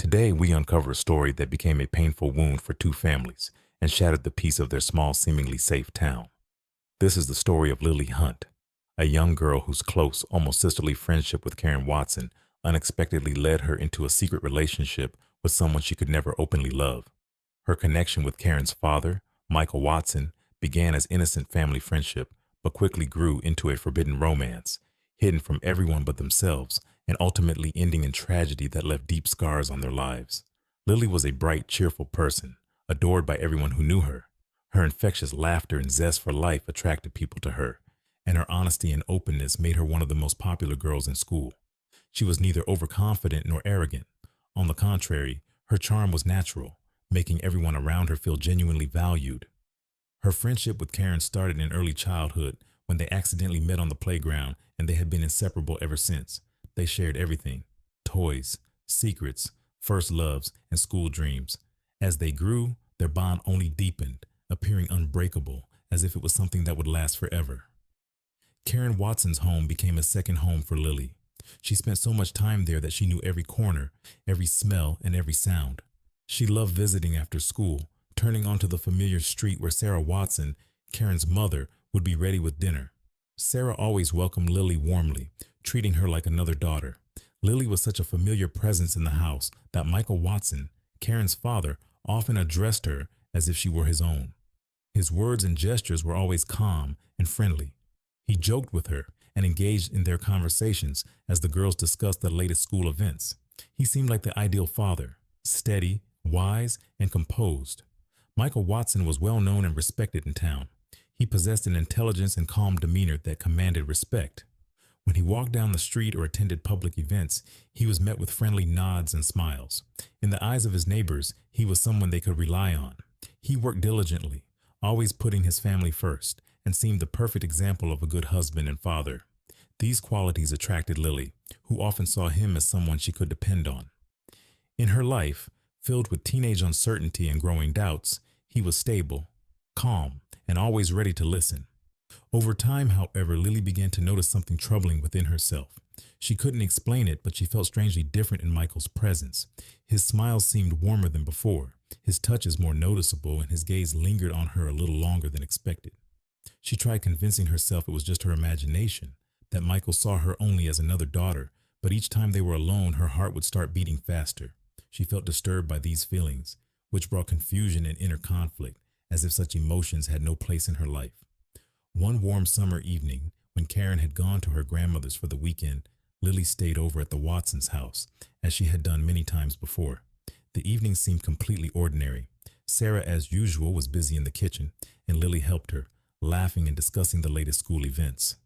Today, we uncover a story that became a painful wound for two families and shattered the peace of their small, seemingly safe town. This is the story of Lily Hunt, a young girl whose close, almost sisterly friendship with Karen Watson unexpectedly led her into a secret relationship with someone she could never openly love. Her connection with Karen's father, Michael Watson, began as innocent family friendship, but quickly grew into a forbidden romance, hidden from everyone but themselves, and ultimately ending in tragedy that left deep scars on their lives. Lily was a bright, cheerful person, adored by everyone who knew her. Her infectious laughter and zest for life attracted people to her, and her honesty and openness made her one of the most popular girls in school. She was neither overconfident nor arrogant. On the contrary, her charm was natural, making everyone around her feel genuinely valued. Her friendship with Karen started in early childhood when they accidentally met on the playground, and they had been inseparable ever since. They shared everything: toys, secrets, first loves, and school dreams. As they grew, their bond only deepened, appearing unbreakable, as if it was something that would last forever. Karen Watson's home became a second home for Lily. She spent so much time there that she knew every corner, every smell, and every sound. She loved visiting after school, turning onto the familiar street where Sarah Watson, Karen's mother, would be ready with dinner. Sarah always welcomed Lily warmly, treating her like another daughter. Lily was such a familiar presence in the house that Michael Watson, Karen's father, often addressed her as if she were his own. His words and gestures were always calm and friendly. He joked with her and engaged in their conversations as the girls discussed the latest school events. He seemed like the ideal father, steady, wise, and composed. Michael Watson was well known and respected in town. He possessed an intelligence and calm demeanor that commanded respect. When he walked down the street or attended public events, he was met with friendly nods and smiles. In the eyes of his neighbors, he was someone they could rely on. He worked diligently, always putting his family first, and seemed the perfect example of a good husband and father. These qualities attracted Lily, who often saw him as someone she could depend on. In her life, filled with teenage uncertainty and growing doubts, he was stable, calm, and always ready to listen. Over time, however, Lily began to notice something troubling within herself. She couldn't explain it, but she felt strangely different in Michael's presence. His smile seemed warmer than before, his touches more noticeable, and his gaze lingered on her a little longer than expected. She tried convincing herself it was just her imagination, that Michael saw her only as another daughter, but each time they were alone, her heart would start beating faster. She felt disturbed by these feelings, which brought confusion and inner conflict, as if such emotions had no place in her life. One warm summer evening, when Karen had gone to her grandmother's for the weekend, Lily stayed over at the Watsons' house, as she had done many times before. The evening seemed completely ordinary. Sarah, as usual, was busy in the kitchen, and Lily helped her, laughing and discussing the latest school events.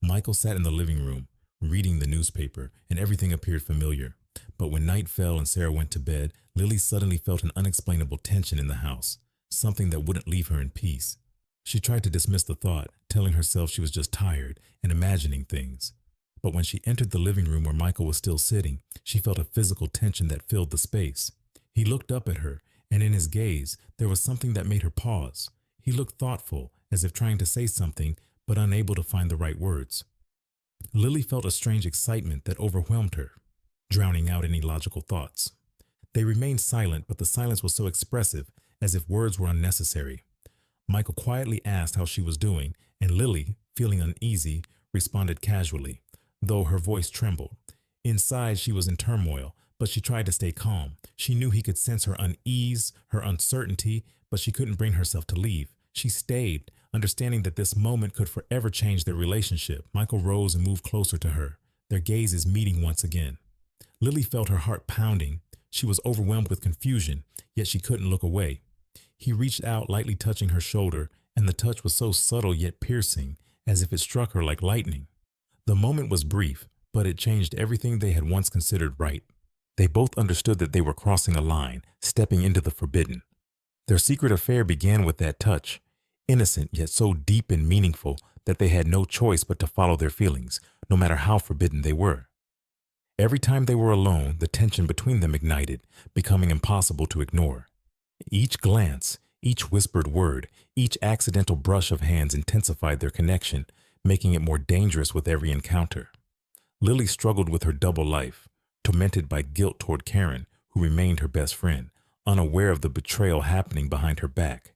Michael sat in the living room, reading the newspaper, and everything appeared familiar. But when night fell and Sarah went to bed, Lily suddenly felt an unexplainable tension in the house, something that wouldn't leave her in peace. She tried to dismiss the thought, telling herself she was just tired and imagining things. But when she entered the living room where Michael was still sitting, she felt a physical tension that filled the space. He looked up at her, and in his gaze, there was something that made her pause. He looked thoughtful, as if trying to say something, but unable to find the right words. Lily felt a strange excitement that overwhelmed her, drowning out any logical thoughts. They remained silent, but the silence was so expressive, as if words were unnecessary. Michael quietly asked how she was doing, and Lily, feeling uneasy, responded casually, though her voice trembled. Inside, she was in turmoil, but she tried to stay calm. She knew he could sense her unease, her uncertainty, but she couldn't bring herself to leave. She stayed, understanding that this moment could forever change their relationship. Michael rose and moved closer to her, their gazes meeting once again. Lily felt her heart pounding. She was overwhelmed with confusion, yet she couldn't look away. He reached out, lightly touching her shoulder, and the touch was so subtle yet piercing, as if it struck her like lightning. The moment was brief, but it changed everything they had once considered right. They both understood that they were crossing a line, stepping into the forbidden. Their secret affair began with that touch, innocent yet so deep and meaningful that they had no choice but to follow their feelings, no matter how forbidden they were. Every time they were alone, the tension between them ignited, becoming impossible to ignore. Each glance, each whispered word, each accidental brush of hands intensified their connection, making it more dangerous with every encounter. Lily struggled with her double life, tormented by guilt toward Karen, who remained her best friend, unaware of the betrayal happening behind her back.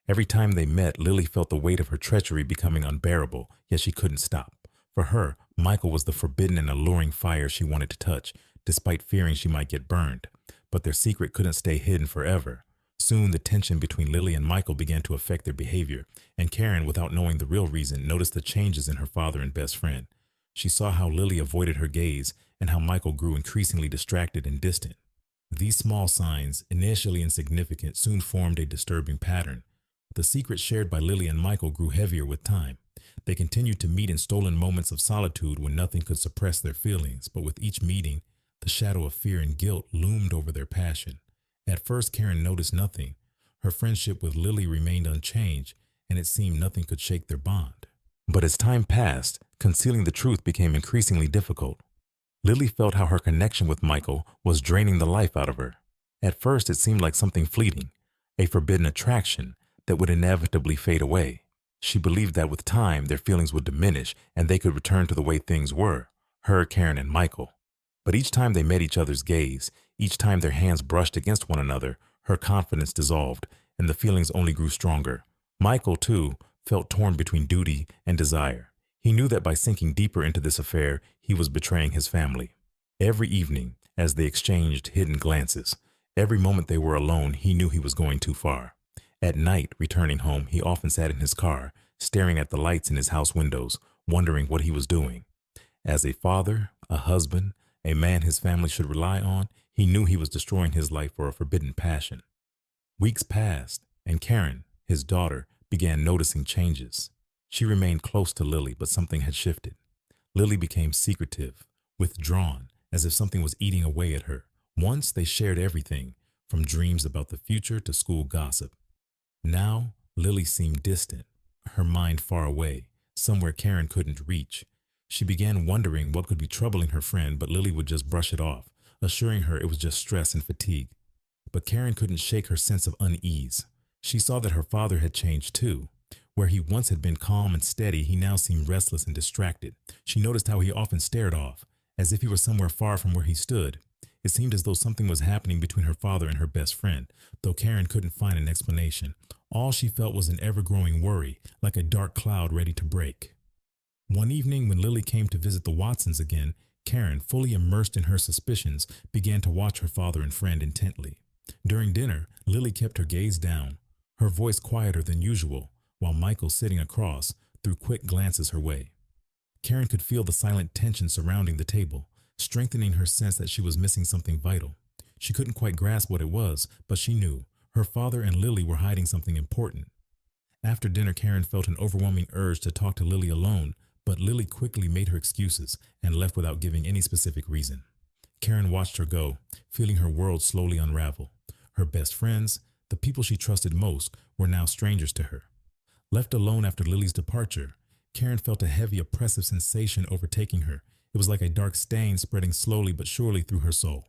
Every time they met, Lily felt the weight of her treachery becoming unbearable, yet she couldn't stop. For her, Michael was the forbidden and alluring fire she wanted to touch, despite fearing she might get burned. But their secret couldn't stay hidden forever. Soon, the tension between Lily and Michael began to affect their behavior, and Karen, without knowing the real reason, noticed the changes in her father and best friend. She saw how Lily avoided her gaze and how Michael grew increasingly distracted and distant. These small signs, initially insignificant, soon formed a disturbing pattern. The secret shared by Lily and Michael grew heavier with time. They continued to meet in stolen moments of solitude when nothing could suppress their feelings, but with each meeting, the shadow of fear and guilt loomed over their passion. At first, Karen noticed nothing. Her friendship with Lily remained unchanged, and it seemed nothing could shake their bond. But as time passed, concealing the truth became increasingly difficult. Lily felt how her connection with Michael was draining the life out of her. At first, it seemed like something fleeting, a forbidden attraction that would inevitably fade away. She believed that with time, their feelings would diminish and they could return to the way things were, her, Karen, and Michael. But each time they met each other's gaze, each time their hands brushed against one another, her confidence dissolved and the feelings only grew stronger. Michael, too, felt torn between duty and desire. He knew that by sinking deeper into this affair, he was betraying his family. Every evening, as they exchanged hidden glances, every moment they were alone, he knew he was going too far. At night, returning home, he often sat in his car, staring at the lights in his house windows, wondering what he was doing. As a father, a husband, a man his family should rely on, he knew he was destroying his life for a forbidden passion. Weeks passed, and Karen, his daughter, began noticing changes. She remained close to Lily, but something had shifted. Lily became secretive, withdrawn, as if something was eating away at her. Once they shared everything, from dreams about the future to school gossip. Now, Lily seemed distant, her mind far away, somewhere Karen couldn't reach. She began wondering what could be troubling her friend, but Lily would just brush it off, assuring her it was just stress and fatigue. But Karen couldn't shake her sense of unease. She saw that her father had changed too. Where he once had been calm and steady, he now seemed restless and distracted. She noticed how he often stared off, as if he were somewhere far from where he stood. It seemed as though something was happening between her father and her best friend, though Karen couldn't find an explanation. All she felt was an ever-growing worry, like a dark cloud ready to break. One evening, when Lily came to visit the Watsons again, Karen, fully immersed in her suspicions, began to watch her father and friend intently. During dinner, Lily kept her gaze down, her voice quieter than usual, while Michael, sitting across, threw quick glances her way. Karen could feel the silent tension surrounding the table, strengthening her sense that she was missing something vital. She couldn't quite grasp what it was, but she knew her father and Lily were hiding something important. After dinner, Karen felt an overwhelming urge to talk to Lily alone, but Lily quickly made her excuses and left without giving any specific reason. Karen watched her go, feeling her world slowly unravel. Her best friends, the people she trusted most, were now strangers to her. Left alone after Lily's departure, Karen felt a heavy, oppressive sensation overtaking her. It was like a dark stain spreading slowly but surely through her soul.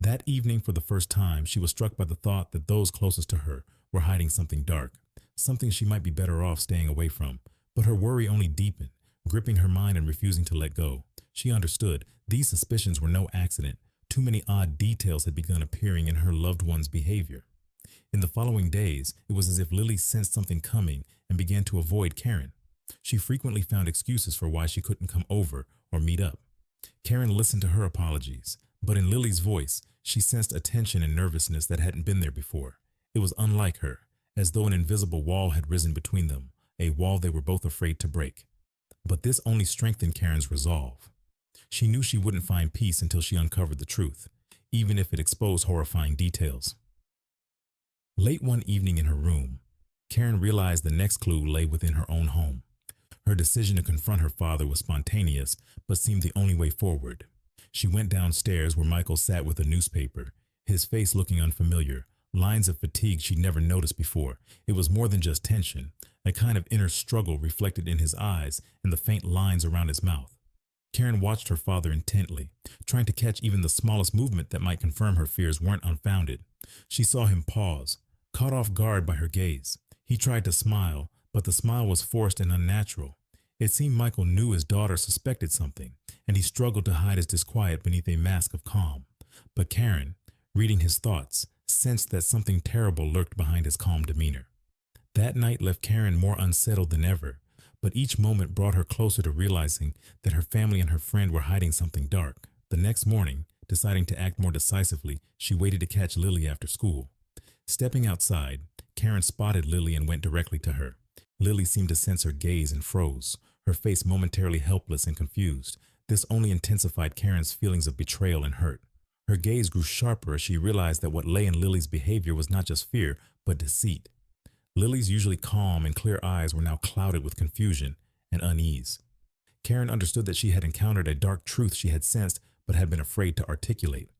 That evening, for the first time, she was struck by the thought that those closest to her were hiding something dark, something she might be better off staying away from. But her worry only deepened, gripping her mind and refusing to let go. She understood these suspicions were no accident. Too many odd details had begun appearing in her loved one's behavior. In the following days, it was as if Lily sensed something coming and began to avoid Karen. She frequently found excuses for why she couldn't come over or meet up. Karen listened to her apologies, but in Lily's voice, she sensed a tension and nervousness that hadn't been there before. It was unlike her, as though an invisible wall had risen between them, a wall they were both afraid to break. But this only strengthened Karen's resolve. She knew she wouldn't find peace until she uncovered the truth, even if it exposed horrifying details. Late one evening in her room, Karen realized the next clue lay within her own home. Her decision to confront her father was spontaneous, but seemed the only way forward. She went downstairs where Michael sat with a newspaper, his face looking unfamiliar, lines of fatigue she'd never noticed before. It was more than just tension, a kind of inner struggle reflected in his eyes and the faint lines around his mouth. Karen watched her father intently, trying to catch even the smallest movement that might confirm her fears weren't unfounded. She saw him pause, caught off guard by her gaze. He tried to smile, but the smile was forced and unnatural. It seemed Michael knew his daughter suspected something, and he struggled to hide his disquiet beneath a mask of calm. But Karen, reading his thoughts, sensed that something terrible lurked behind his calm demeanor. That night left Karen more unsettled than ever, but each moment brought her closer to realizing that her family and her friend were hiding something dark. The next morning, deciding to act more decisively, she waited to catch Lily after school. Stepping outside, Karen spotted Lily and went directly to her. Lily seemed to sense her gaze and froze, her face momentarily helpless and confused. This only intensified Karen's feelings of betrayal and hurt. Her gaze grew sharper as she realized that what lay in Lily's behavior was not just fear, but deceit. Lily's usually calm and clear eyes were now clouded with confusion and unease. Karen understood that she had encountered a dark truth she had sensed but had been afraid to articulate.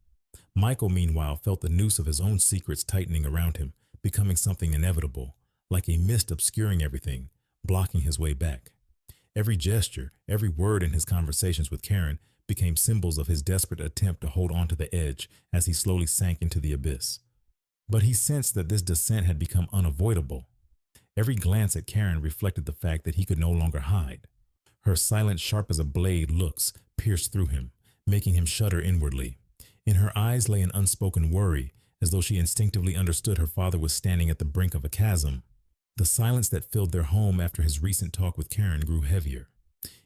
Michael, meanwhile, felt the noose of his own secrets tightening around him, becoming something inevitable, like a mist obscuring everything, blocking his way back. Every gesture, every word in his conversations with Karen became symbols of his desperate attempt to hold on to the edge as he slowly sank into the abyss. But he sensed that this descent had become unavoidable. Every glance at Karen reflected the fact that he could no longer hide. Her silent, sharp as a blade looks pierced through him, making him shudder inwardly. In her eyes lay an unspoken worry, as though she instinctively understood her father was standing at the brink of a chasm. The silence that filled their home after his recent talk with Karen grew heavier.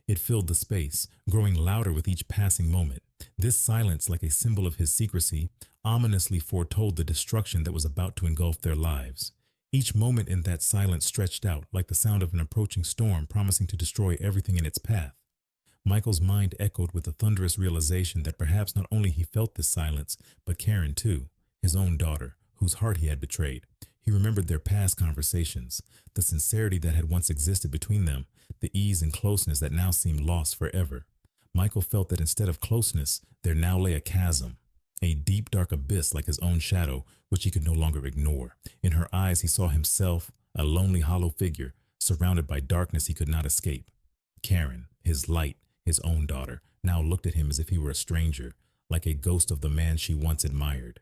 It filled the space, growing louder with each passing moment. This silence, like a symbol of his secrecy, ominously foretold the destruction that was about to engulf their lives. Each moment in that silence stretched out like the sound of an approaching storm promising to destroy everything in its path. Michael's mind echoed with the thunderous realization that perhaps not only he felt this silence, but Karen too, his own daughter, whose heart he had betrayed. He remembered their past conversations, the sincerity that had once existed between them, the ease and closeness that now seemed lost forever. Michael felt that instead of closeness, there now lay a chasm, a deep, dark abyss like his own shadow, which he could no longer ignore. In her eyes, he saw himself, a lonely, hollow figure, surrounded by darkness he could not escape. Karen, his light, his own daughter, now looked at him as if he were a stranger, like a ghost of the man she once admired.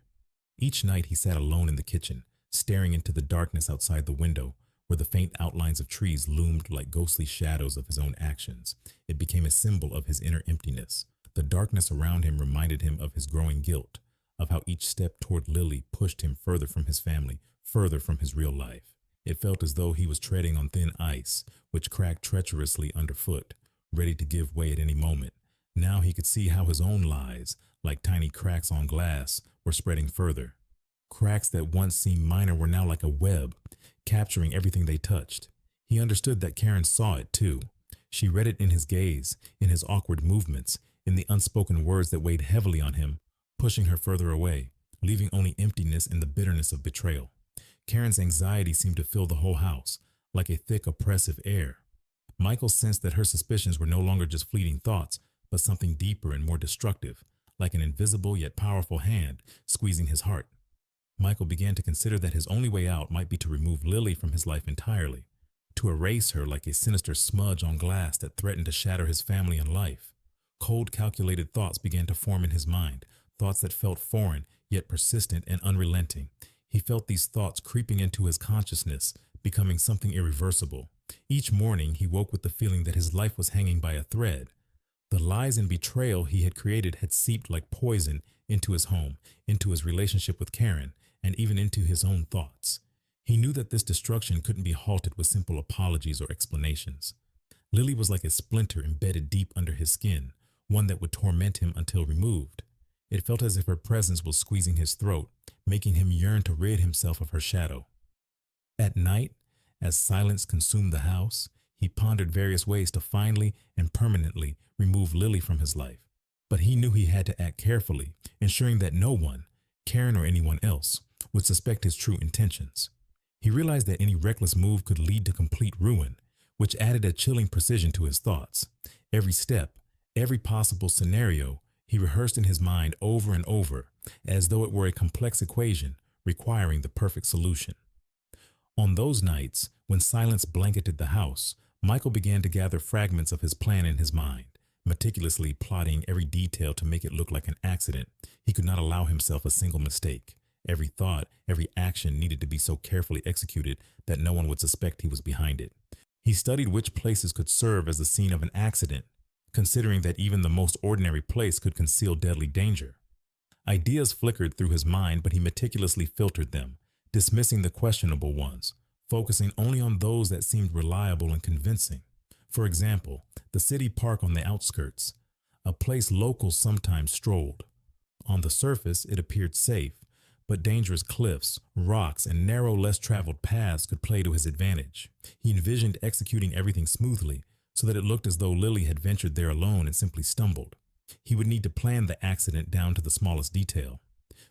Each night he sat alone in the kitchen, staring into the darkness outside the window, where the faint outlines of trees loomed like ghostly shadows of his own actions. It became a symbol of his inner emptiness. The darkness around him reminded him of his growing guilt, of how each step toward Lily pushed him further from his family, further from his real life. It felt as though he was treading on thin ice, which cracked treacherously underfoot, ready to give way at any moment. Now he could see how his own lies, like tiny cracks on glass, were spreading further. Cracks that once seemed minor were now like a web, capturing everything they touched. He understood that Karen saw it too. She read it in his gaze, in his awkward movements, in the unspoken words that weighed heavily on him, pushing her further away, leaving only emptiness and the bitterness of betrayal. Karen's anxiety seemed to fill the whole house, like a thick, oppressive air. Michael sensed that her suspicions were no longer just fleeting thoughts, but something deeper and more destructive, like an invisible yet powerful hand squeezing his heart. Michael began to consider that his only way out might be to remove Lily from his life entirely, to erase her like a sinister smudge on glass that threatened to shatter his family and life. Cold, calculated thoughts began to form in his mind, thoughts that felt foreign, yet persistent and unrelenting. He felt these thoughts creeping into his consciousness, becoming something irreversible. Each morning, he woke with the feeling that his life was hanging by a thread. The lies and betrayal he had created had seeped like poison into his home, into his relationship with Karen, and even into his own thoughts. He knew that this destruction couldn't be halted with simple apologies or explanations. Lily was like a splinter embedded deep under his skin, one that would torment him until removed. It felt as if her presence was squeezing his throat, making him yearn to rid himself of her shadow. At night, as silence consumed the house, he pondered various ways to finally and permanently remove Lily from his life. But he knew he had to act carefully, ensuring that no one, Karen or anyone else, would suspect his true intentions. He realized that any reckless move could lead to complete ruin, which added a chilling precision to his thoughts. Every step, every possible scenario, he rehearsed in his mind over and over, as though it were a complex equation requiring the perfect solution. On those nights, when silence blanketed the house, Michael began to gather fragments of his plan in his mind, meticulously plotting every detail to make it look like an accident. He could not allow himself a single mistake. Every thought, every action needed to be so carefully executed that no one would suspect he was behind it. He studied which places could serve as the scene of an accident, considering that even the most ordinary place could conceal deadly danger. Ideas flickered through his mind, but he meticulously filtered them, dismissing the questionable ones, focusing only on those that seemed reliable and convincing. For example, the city park on the outskirts, a place locals sometimes strolled. On the surface, it appeared safe, but dangerous cliffs, rocks, and narrow, less traveled paths could play to his advantage. He envisioned executing everything smoothly so that it looked as though Lily had ventured there alone and simply stumbled. He would need to plan the accident down to the smallest detail.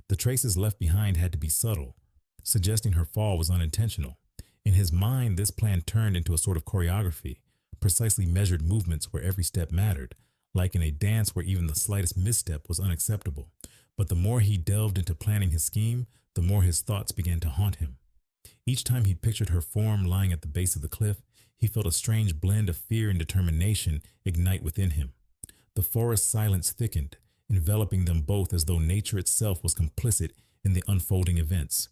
The traces left behind had to be subtle, suggesting her fall was unintentional. In his mind, this plan turned into a sort of choreography, precisely measured movements where every step mattered, like in a dance where even the slightest misstep was unacceptable. But the more he delved into planning his scheme, the more his thoughts began to haunt him. Each time he pictured her form lying at the base of the cliff, he felt a strange blend of fear and determination ignite within him. The forest silence thickened, enveloping them both as though nature itself was complicit in the unfolding events.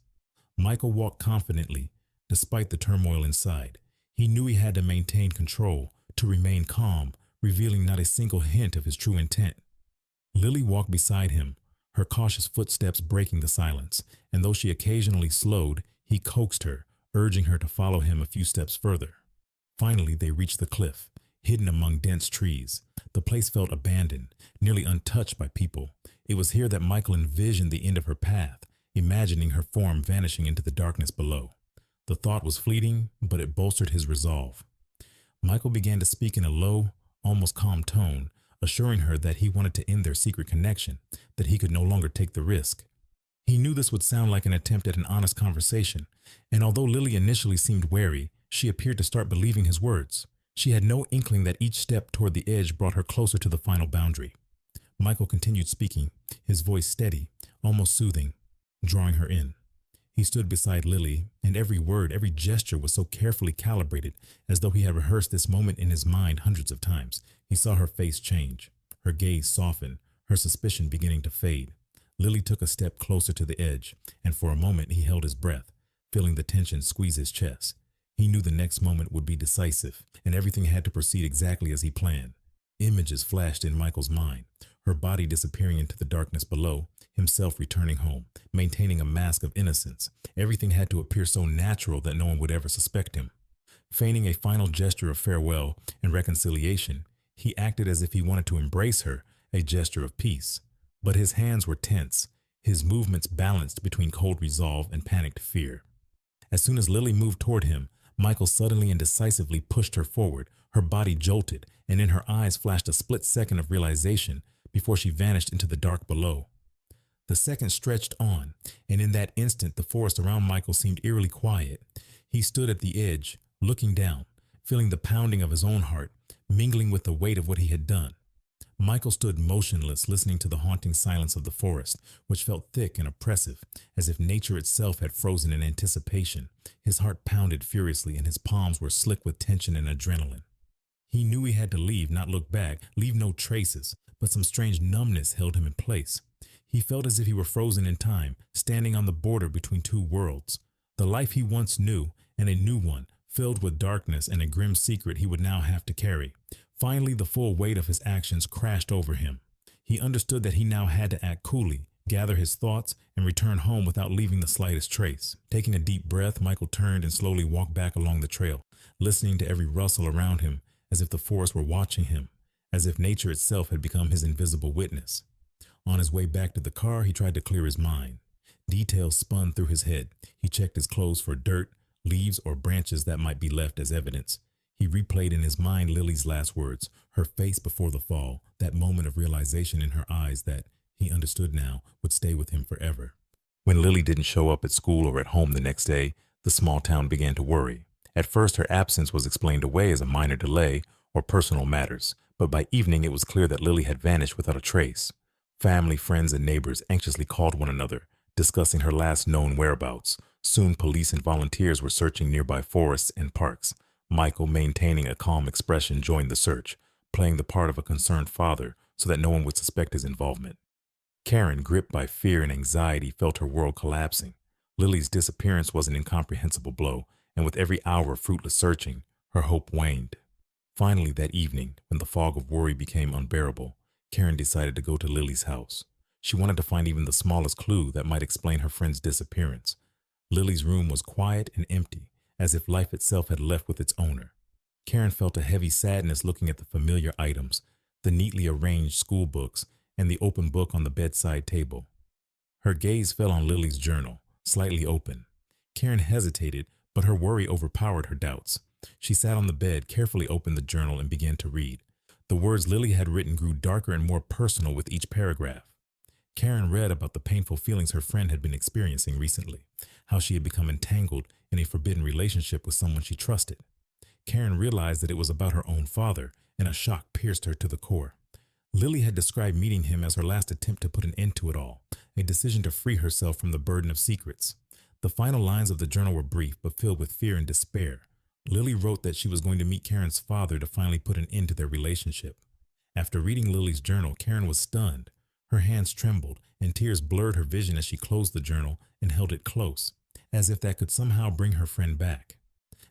Michael walked confidently, despite the turmoil inside. He knew he had to maintain control, to remain calm, revealing not a single hint of his true intent. Lily walked beside him, her cautious footsteps breaking the silence, and though she occasionally slowed, he coaxed her, urging her to follow him a few steps further. Finally, they reached the cliff, hidden among dense trees. The place felt abandoned, nearly untouched by people. It was here that Michael envisioned the end of her path, imagining her form vanishing into the darkness below. The thought was fleeting, but it bolstered his resolve. Michael began to speak in a low, almost calm tone, assuring her that he wanted to end their secret connection, that he could no longer take the risk. He knew this would sound like an attempt at an honest conversation, and although Lily initially seemed wary, she appeared to start believing his words. She had no inkling that each step toward the edge brought her closer to the final boundary. Michael continued speaking, his voice steady, almost soothing, drawing her in. He stood beside Lily, and every word, every gesture was so carefully calibrated, as though he had rehearsed this moment in his mind hundreds of times. He saw her face change, her gaze soften, her suspicion beginning to fade. Lily took a step closer to the edge, and for a moment he held his breath, feeling the tension squeeze his chest. He knew the next moment would be decisive, and everything had to proceed exactly as he planned. Images flashed in Michael's mind, her body disappearing into the darkness below, himself returning home, maintaining a mask of innocence. Everything had to appear so natural that no one would ever suspect him. Feigning a final gesture of farewell and reconciliation, he acted as if he wanted to embrace her, a gesture of peace. But his hands were tense, his movements balanced between cold resolve and panicked fear. As soon as Lily moved toward him, Michael suddenly and decisively pushed her forward. Her body jolted, and in her eyes flashed a split second of realization before she vanished into the dark below. The second stretched on, and in that instant the forest around Michael seemed eerily quiet. He stood at the edge, looking down, feeling the pounding of his own heart, mingling with the weight of what he had done. Michael stood motionless, listening to the haunting silence of the forest, which felt thick and oppressive, as if nature itself had frozen in anticipation. His heart pounded furiously, and his palms were slick with tension and adrenaline. He knew he had to leave, not look back, leave no traces, but some strange numbness held him in place. He felt as if he were frozen in time, standing on the border between two worlds. The life he once knew, and a new one, filled with darkness and a grim secret he would now have to carry. Finally, the full weight of his actions crashed over him. He understood that he now had to act coolly, gather his thoughts, and return home without leaving the slightest trace. Taking a deep breath, Michael turned and slowly walked back along the trail, listening to every rustle around him, as if the forest were watching him, as if nature itself had become his invisible witness. On his way back to the car, he tried to clear his mind. Details spun through his head. He checked his clothes for dirt, leaves, or branches that might be left as evidence. He replayed in his mind Lily's last words, her face before the fall, that moment of realization in her eyes that, he understood now, would stay with him forever. When Lily didn't show up at school or at home the next day, the small town began to worry. At first, her absence was explained away as a minor delay or personal matters, but by evening it was clear that Lily had vanished without a trace. Family, friends, and neighbors anxiously called one another, discussing her last known whereabouts. Soon police and volunteers were searching nearby forests and parks. Michael, maintaining a calm expression, joined the search, playing the part of a concerned father so that no one would suspect his involvement. Karen, gripped by fear and anxiety, felt her world collapsing. Lily's disappearance was an incomprehensible blow, and with every hour of fruitless searching, her hope waned. Finally, that evening, when the fog of worry became unbearable, Karen decided to go to Lily's house. She wanted to find even the smallest clue that might explain her friend's disappearance. Lily's room was quiet and empty, as if life itself had left with its owner. Karen felt a heavy sadness looking at the familiar items, the neatly arranged school books, and the open book on the bedside table. Her gaze fell on Lily's journal, slightly open. Karen hesitated, but her worry overpowered her doubts. She sat on the bed, carefully opened the journal, and began to read. The words Lily had written grew darker and more personal with each paragraph. Karen read about the painful feelings her friend had been experiencing recently, how she had become entangled in a forbidden relationship with someone she trusted. Karen realized that it was about her own father, and a shock pierced her to the core. Lily had described meeting him as her last attempt to put an end to it all, a decision to free herself from the burden of secrets. The final lines of the journal were brief but filled with fear and despair. Lily wrote that she was going to meet Karen's father to finally put an end to their relationship. After reading Lily's journal, Karen was stunned. Her hands trembled, and tears blurred her vision as she closed the journal and held it close, as if that could somehow bring her friend back.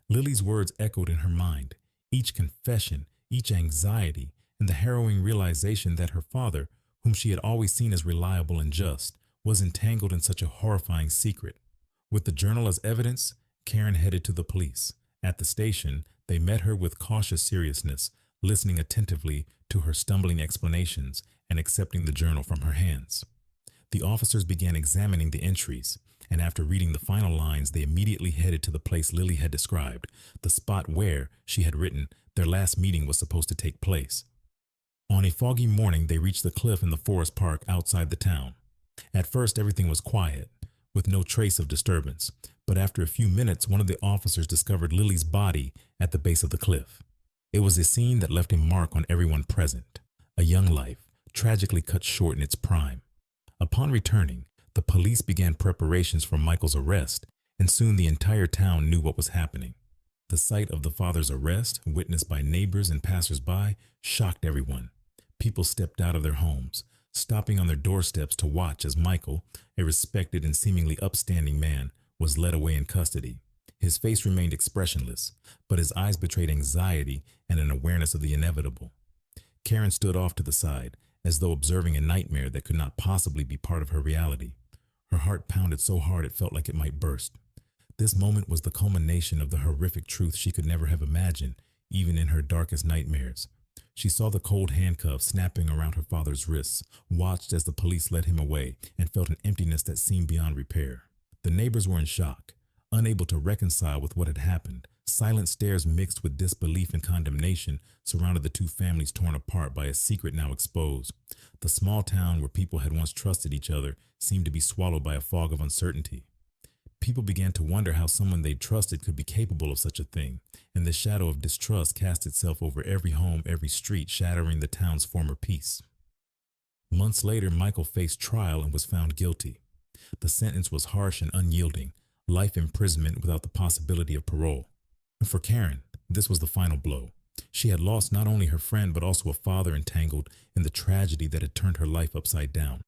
Lily's words echoed in her mind, each confession, each anxiety, and the harrowing realization that her father, whom she had always seen as reliable and just, was entangled in such a horrifying secret. With the journal as evidence, Karen headed to the police. At the station, they met her with cautious seriousness, listening attentively to her stumbling explanations and accepting the journal from her hands. The officers began examining the entries, and after reading the final lines, they immediately headed to the place Lily had described, the spot where, she had written, their last meeting was supposed to take place. On a foggy morning, they reached the cliff in the forest park outside the town. At first, everything was quiet, with no trace of disturbance, but after a few minutes, one of the officers discovered Lily's body at the base of the cliff. It was a scene that left a mark on everyone present, a young life, tragically cut short in its prime. Upon returning, the police began preparations for Michael's arrest, and soon the entire town knew what was happening. The sight of the father's arrest, witnessed by neighbors and passers-by, shocked everyone. People stepped out of their homes, stopping on their doorsteps to watch as Michael, a respected and seemingly upstanding man, was led away in custody. His face remained expressionless, but his eyes betrayed anxiety and an awareness of the inevitable. Karen stood off to the side, as though observing a nightmare that could not possibly be part of her reality. Her heart pounded so hard it felt like it might burst. This moment was the culmination of the horrific truth she could never have imagined, even in her darkest nightmares. She saw the cold handcuffs snapping around her father's wrists, watched as the police led him away, and felt an emptiness that seemed beyond repair. The neighbors were in shock, unable to reconcile with what had happened. Silent stares mixed with disbelief and condemnation surrounded the two families torn apart by a secret now exposed. The small town where people had once trusted each other seemed to be swallowed by a fog of uncertainty. People began to wonder how someone they trusted could be capable of such a thing, and the shadow of distrust cast itself over every home, every street, shattering the town's former peace. Months later, Michael faced trial and was found guilty. The sentence was harsh and unyielding, life imprisonment without the possibility of parole. For Karen, this was the final blow. She had lost not only her friend but also a father entangled in the tragedy that had turned her life upside down.